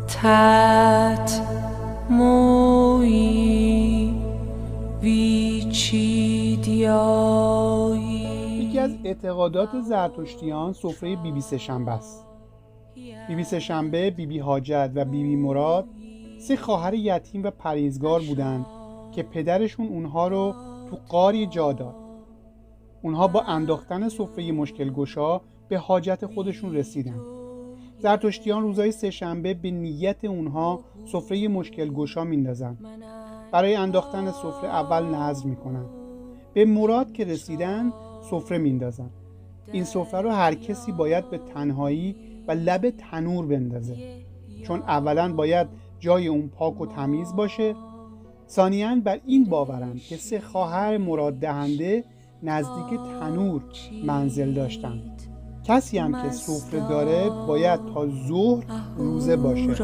تات موی ویچیدیایی. یکی از اعتقادات زرتشتیان سفره بیبی سه‌شنبه است. بیبی سه‌شنبه، بیبی حاجت و بیبی مراد 3 خواهر یتیم و پرهیزگار بودند که پدرشون اونها رو تو غاری جا داد. اونها با انداختن سفره مشکل گشا به حاجت خودشون رسیدن. زرتشتیان روزهای سه‌شنبه به نیت اونها سفره مشکل گشا میندازن. برای انداختن سفره اول نذر میکنن. به مراد که رسیدن سفره میندازن. این سفره رو هر کسی باید به تنهایی و لب تنور بندازه، چون اولا باید جای اون پاک و تمیز باشه، ثانیاً بر این باورند که 3 خواهر مراد دهنده نزدیک تنور منزل داشتند. کسی هم که سفره داره باید تا ظهر روزه باشه.